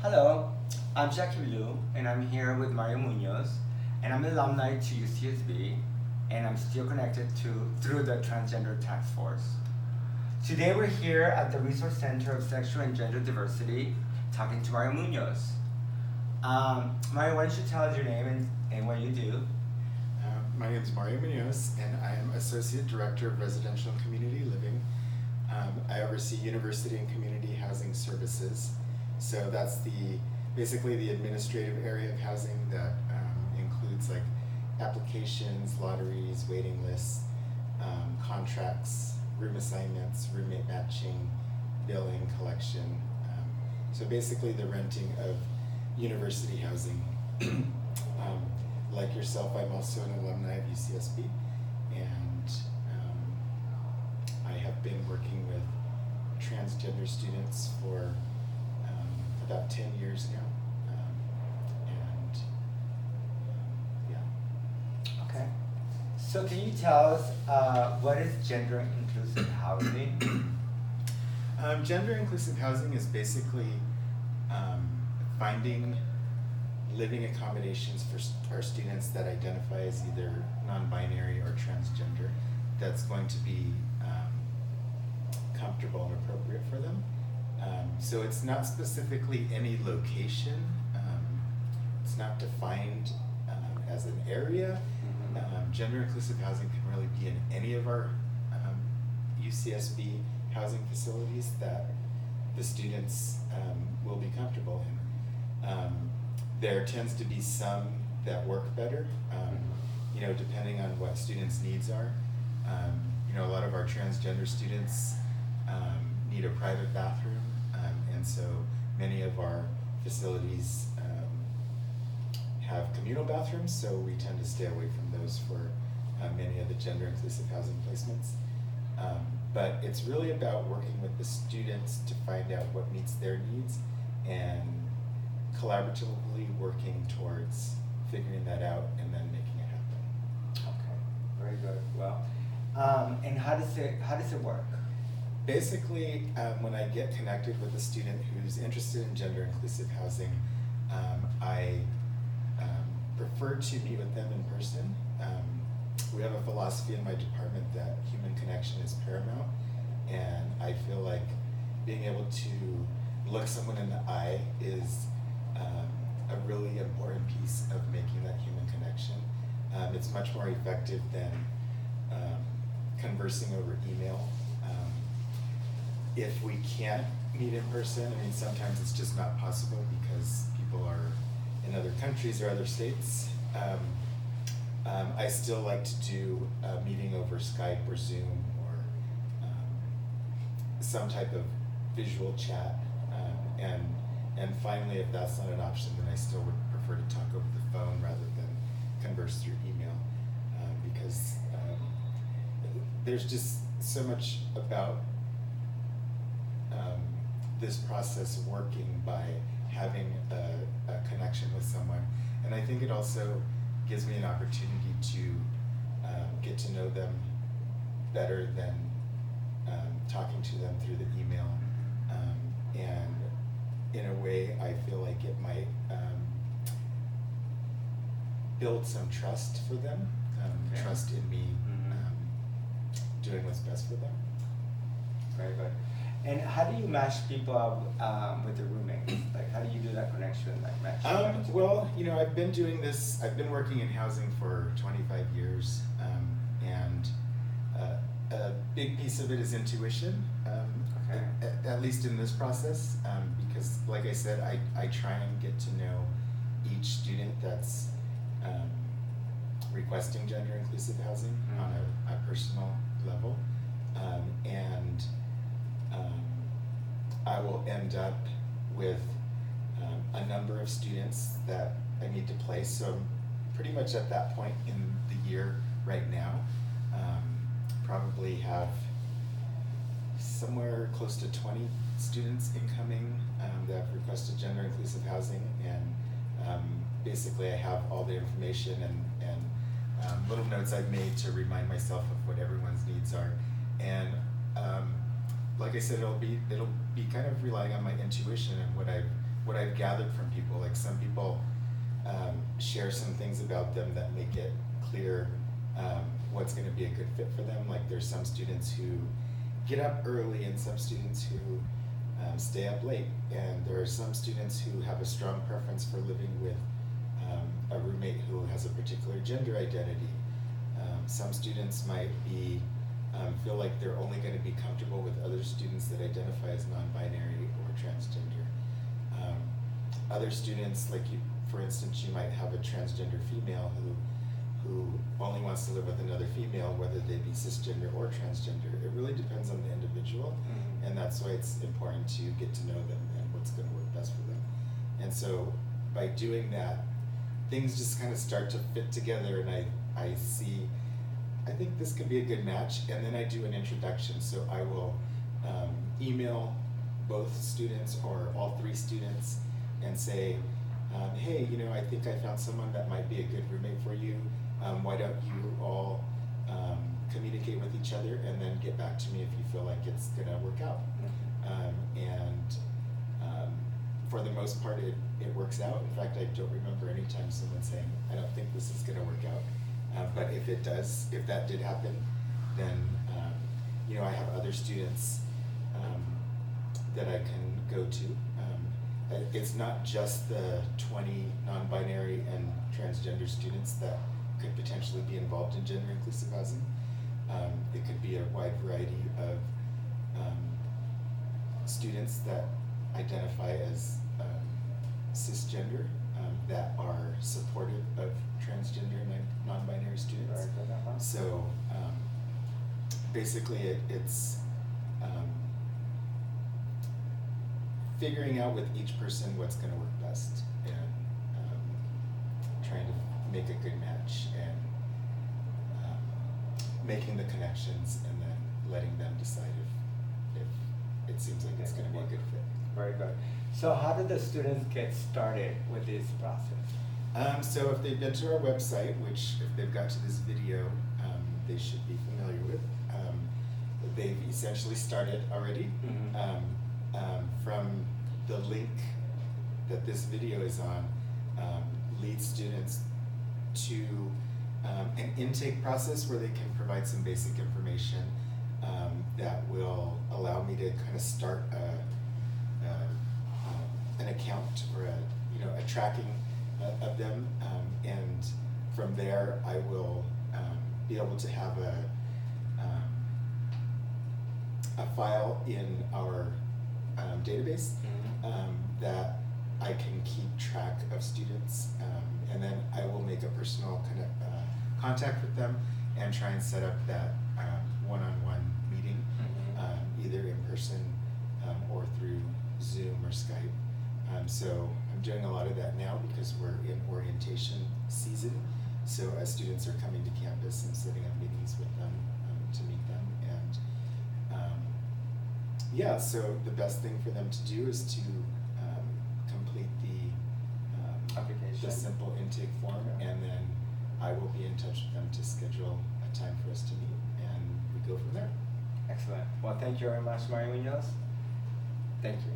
Hello, I'm Jackie Liu, and I'm here with Mario Munoz, and I'm an alumni to UCSB, and I'm still connected to through the Transgender Task Force. Today we're here at the Resource Center of Sexual and Gender Diversity, talking to Mario Munoz. Mario, why don't you tell us your name and what you do? My name is Mario Munoz, and I am Associate Director of Residential and Community Living. I oversee University and Community Housing Services. So that's basically the administrative area of housing that includes like applications, lotteries, waiting lists, contracts, room assignments, roommate matching, billing, collection. So basically the renting of university housing. Like yourself, I'm also an alumni of UCSB, and I have been working with transgender students for about 10 years now, and yeah. Okay. So can you tell us what is gender inclusive housing? Gender inclusive housing is basically finding living accommodations for our students that identify as either non-binary or transgender that's going to be comfortable and appropriate for them. So it's not specifically any location. It's not defined as an area. Gender inclusive housing can really be in any of our UCSB housing facilities that the students will be comfortable in. There tends to be some that work better, depending on what students' needs are. A lot of our transgender students need a private bathroom, and so many of our facilities have communal bathrooms, so we tend to stay away from those for many of the gender inclusive housing placements. But it's really about working with the students to find out what meets their needs and collaboratively working towards figuring that out and then making it happen. Okay, very good. Well, and how does it work? Basically, when I get connected with a student who's interested in gender inclusive housing, I prefer to meet with them in person. We have a philosophy in my department that human connection is paramount, and I feel like being able to look someone in the eye is a really important piece of making that human connection. It's much more effective than conversing over email. If we can't meet in person, sometimes it's just not possible because people are in other countries or other states. I still like to do a meeting over Skype or Zoom or some type of visual chat. And finally, if that's not an option, then I still would prefer to talk over the phone rather than converse through email, because there's just so much about this process working by having a connection with someone. And I think it also gives me an opportunity to get to know them better than talking to them through the email. And in a way, I feel like it might build some trust for them, Okay. trust in me doing what's best for them. Very good. And how do you match people up with the roommates? Like, how do you do that connection, like matching them together? Well, I've been doing this, I've been working in housing for 25 years, and a big piece of it is intuition, Okay. at least in this process, because like I said, I try and get to know each student that's requesting gender inclusive housing on a personal level, and I will end up with a number of students that I need to place. So I'm pretty much at that point in the year right now. Probably have somewhere close to 20 students incoming that have requested gender inclusive housing, and basically I have all the information and little notes I've made to remind myself of what everyone's needs are. And like I said, it'll be kind of relying on my intuition and what what I've gathered from people. Like some people share some things about them that make it clear what's going to be a good fit for them. Like there's some students who get up early and some students who stay up late, and there are some students who have a strong preference for living with a roommate who has a particular gender identity. Some students might be feel like they're only going to be comfortable with other students that identify as non-binary or transgender. Other students, like you, for instance, you might have a transgender female who only wants to live with another female, whether they be cisgender or transgender. It really depends on the individual, and that's why it's important to get to know them and what's going to work best for them. And so by doing that, things just kind of start to fit together, and I see, I think this could be a good match, and then I do an introduction. So I will email both students or all three students and say, hey, you know, I think I found someone that might be a good roommate for you. Why don't you all communicate with each other and then get back to me if you feel like it's gonna work out. For the most part, it works out. In fact, I don't remember any time someone saying, I don't think this is gonna work out. But if it does, if that did happen, then you know, I have other students that I can go to. It's not just the 20 non-binary and transgender students that could potentially be involved in gender inclusive housing. It could be a wide variety of students that identify as cisgender that are supportive of transgender and non-binary students. So basically it's figuring out with each person what's going to work best, and trying to make a good match, and making the connections, and then letting them decide if it seems like it's going to be a good fit. Very good. So how did the students get started with this process? So if they've been to our website, which if they've got to this video, they should be familiar with, they've essentially started already. From the link that this video is on, leads students to an intake process where they can provide some basic information that will allow me to kind of start an account or a tracking of them, and from there I will be able to have a file in our database that I can keep track of students, and then I will make a personal contact with them and try and set up that one-on-one meeting, either in person or through Zoom or Skype. So I'm doing a lot of that now because we're in orientation season. So as students are coming to campus, I'm setting up meetings with them to meet them. And yeah, so the best thing for them to do is to complete the application, the simple intake form, and then I will be in touch with them to schedule a time for us to meet, and we go from there. Excellent. Well, thank you very much, Mario Munoz. Thank you.